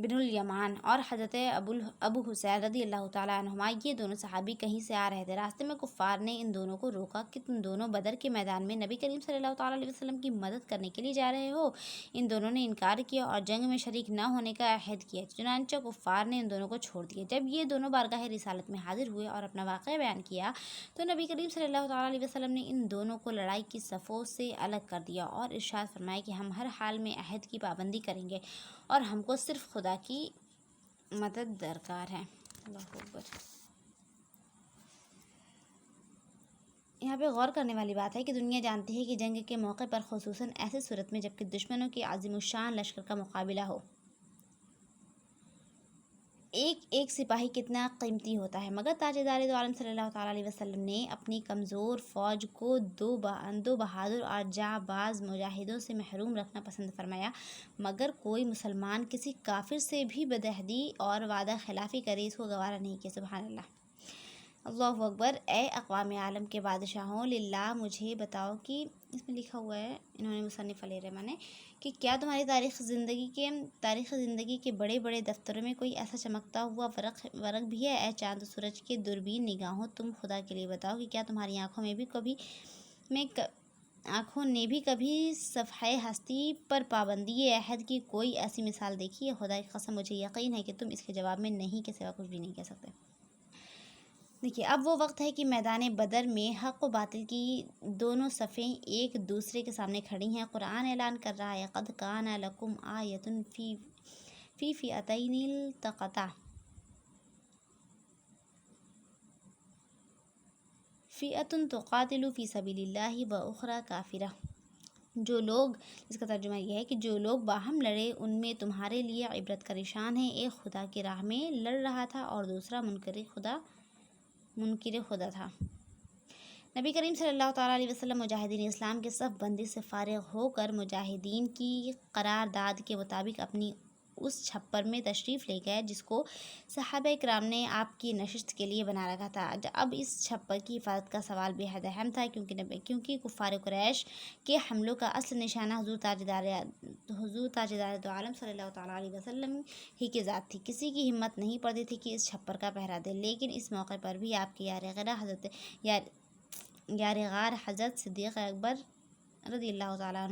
بن الیمان اور حضرت ابو حسین رضی اللہ تعالیٰ عنہما، یہ دونوں صحابی کہیں سے آ رہے تھے۔ راستے میں کفار نے ان دونوں کو روکا کہ تم دونوں بدر کے میدان میں نبی کریم صلی اللہ تعالیٰ علیہ وسلم کی مدد کرنے کے لیے جا رہے ہو؟ ان دونوں نے انکار کیا اور جنگ میں شریک نہ ہونے کا عہد کیا۔ چنانچہ کفار نے ان دونوں کو چھوڑ دیا۔ جب یہ دونوں بارگاہ رسالت میں حاضر ہوئے اور اپنا واقعہ بیان کیا تو نبی کریم صلی اللہ تعالیٰ علیہ وسلم نے ان دونوں کو لڑائی کی صفوں سے الگ کر دیا اور ارشاد فرمایا کہ ہم ہر حال میں عہد کی پابندی کریں گے اور ہم کو صرف خدا کی مدد درکار ہے۔ اللہ اکبر۔ یہاں پہ غور کرنے والی بات ہے کہ دنیا جانتی ہے کہ جنگ کے موقع پر، خصوصاً ایسی صورت میں جبکہ دشمنوں کے عظیم الشان لشکر کا مقابلہ ہو، ایک ایک سپاہی کتنا قیمتی ہوتا ہے، مگر تاجدار دو عالم صلی اللہ تعالیٰ علیہ وسلم نے اپنی کمزور فوج کو دو بہادر اور جانباز مجاہدوں سے محروم رکھنا پسند فرمایا، مگر کوئی مسلمان کسی کافر سے بھی بدعہدی اور وعدہ خلافی کرے اس کو گوارا نہیں کیا۔ سبحان اللہ، اللہ اکبر۔ اے اقوام عالم کے بادشاہوں، للہ مجھے بتاؤ کہ اس میں لکھا ہوا ہے، انہوں نے مصنف علیہ الرحمٰن نے، کہ کیا تمہاری تاریخ زندگی کے بڑے بڑے دفتروں میں کوئی ایسا چمکتا ہوا ورق بھی ہے؟ اے چاند و سورج کے دوربین نگاہوں، تم خدا کے لیے بتاؤ کہ کیا تمہاری آنکھوں نے بھی کبھی صفحۂ ہستی پر پابندی عہد کی کوئی ایسی مثال دیکھی ہے؟ خدا کی قسم مجھے یقین ہے کہ تم اس کے جواب میں نہیں کے سوا کچھ بھی نہیں کہہ سکتے۔ دیکھیے، اب وہ وقت ہے کہ میدان بدر میں حق و باطل کی دونوں صفیں ایک دوسرے کے سامنے کھڑی ہیں۔ قرآن اعلان کر رہا ہے، قَدْ كَانَ لَكُمْ آیَةٌ فِی فِئَتَیْنِ الْتَقَتَا فِئَةٌ تُقَاتِلُ فِی سَبِیلِ اللہِ وَأُخْرَىٰ کَافِرَةٌ۔ جو لوگ، اس کا ترجمہ یہ ہے کہ جو لوگ باہم لڑے ان میں تمہارے لیے عبرت کا نشان ہے۔ ایک خدا کی راہ میں لڑ رہا تھا اور دوسرا منکر خدا تھا۔ نبی کریم صلی اللہ تعالیٰ علیہ وسلم مجاہدین اسلام کے صف بندی سے فارغ ہو کر مجاہدین کی قرارداد کے مطابق اپنی اس چھپر میں تشریف لے گئے جس کو صحابہ کرام نے آپ کی نشست کے لیے بنا رکھا تھا۔ اب اس چھپر کی حفاظت کا سوال بے حد اہم تھا، کیونکہ کفار قریش کے حملوں کا اصل نشانہ حضور تاجدار دو عالم صلی اللہ تعالیٰ علیہ وسلم ہی کی ذات تھی۔ کسی کی ہمت نہیں پڑتی تھی کہ اس چھپر کا پہرا دے، لیکن اس موقع پر بھی آپ کے یار غار حضرت صدیق اکبر رضی اللہ تعالیٰ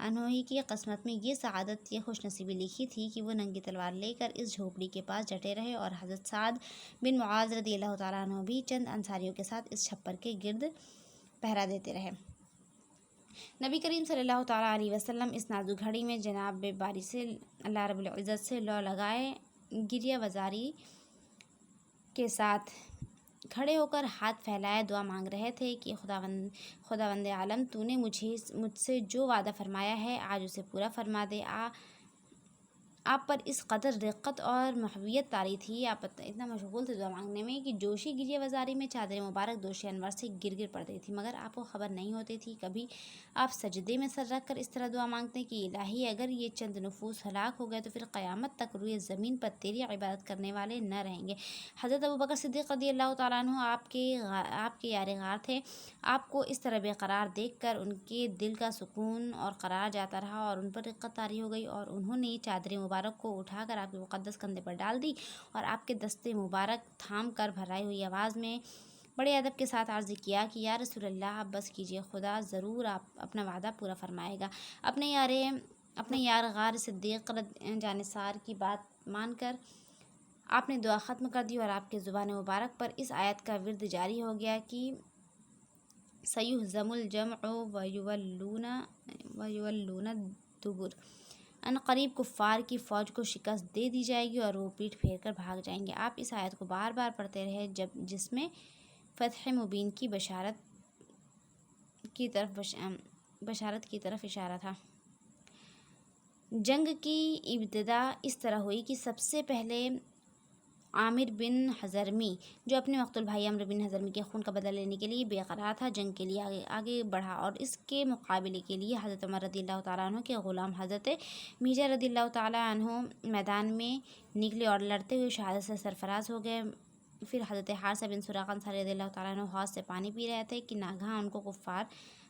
عنہ ہی کی قسمت میں یہ سعادت، یہ خوش نصیبی لکھی تھی کہ وہ ننگی تلوار لے کر اس جھوپڑی کے پاس ڈٹے رہے اور حضرت سعد بن معاذ رضی اللہ تعالیٰ عنہ بھی چند انصاریوں کے ساتھ اس چھپر کے گرد پہرا دیتے رہے۔ نبی کریم صلی اللہ تعالیٰ علیہ وسلم اس نازک گھڑی میں جناب باری سے، اللہ رب العزت سے لو لگائے گریہ وزاری کے ساتھ کھڑے ہو کر ہاتھ پھیلائے دعا مانگ رہے تھے کہ خداوند عالم، تو نے مجھ سے جو وعدہ فرمایا ہے آج اسے پورا فرما دے۔ آپ پر اس قدر رقت اور محبوبیت طاری تھی، آپ اتنا مشغول تھے دعا مانگنے میں کہ جوشی گریہ وزاری میں چادر مبارک دوش انور سے گر پڑتی تھی، مگر آپ کو خبر نہیں ہوتی تھی۔ کبھی آپ سجدے میں سر رکھ کر اس طرح دعا مانگتے کہ الہی، اگر یہ چند نفوس ہلاک ہو گئے تو پھر قیامت تک روئے زمین پر تیری عبادت کرنے والے نہ رہیں گے۔ حضرت ابوبکر صدیق رضی اللہ تعالیٰ عنہ آپ کے یار غار تھے۔ آپ کو اس طرح بے قرار دیکھ کر ان کے دل کا سکون اور قرار جاتا رہا اور ان پر رقت طاری ہو گئی، اور انہوں نے چادر مبارک کو اٹھا کر آپ کے مقدس کندھے پر ڈال دی اور آپ کے دستے مبارک تھام کر بھرائی ہوئی آواز میں بڑے ادب کے ساتھ عرض کیا کہ یا رسول اللہ، آپ بس کیجیے، خدا ضرور اپنا وعدہ پورا فرمائے گا۔ اپنے یار غار صدیق جانثار کی بات مان کر آپ نے دعا ختم کر دی اور آپ کے زبان مبارک پر اس آیت کا ورد جاری ہو گیا کہ سَيُهْزَمُ الْجَمْعُ وَيُوَلُّونَ الدُّبُرَ، عنقریب کفار کی فوج کو شکست دے دی جائے گی اور وہ پیٹھ پھیر کر بھاگ جائیں گے۔ آپ اس آیت کو بار بار پڑھتے رہے جس میں فتح مبین کی بشارت کی طرف اشارہ تھا۔ جنگ کی ابتدا اس طرح ہوئی کہ سب سے پہلے عامر بن حضرمی، جو اپنے مقتول بھائی عمرو بن حضرمی کے خون کا بدلہ لینے کے لیے بے قرار تھا، جنگ کے لیے آگے بڑھا اور اس کے مقابلے کے لیے حضرت عمر رضی اللہ تعالیٰ عنہ کے غلام حضرت میجر رضی اللہ تعالیٰ عنہ میدان میں نکلے اور لڑتے ہوئے شہادت سے سرفراز ہو گئے۔ پھر حضرت حارثہ بن سراقہ انصاری رضی اللہ تعالیٰ عنہ حوض سے پانی پی رہے تھے کہ ناگہاں ان کو کفار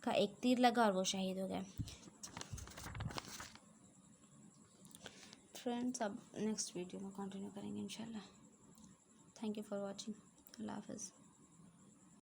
کا ایک تیر لگا اور وہ شہید ہو گئے۔ فرینڈس اب نیکسٹ ویڈیو میں کنٹینیو کریں گے انشاءاللہ. Thank you for watching. Allah حافظ.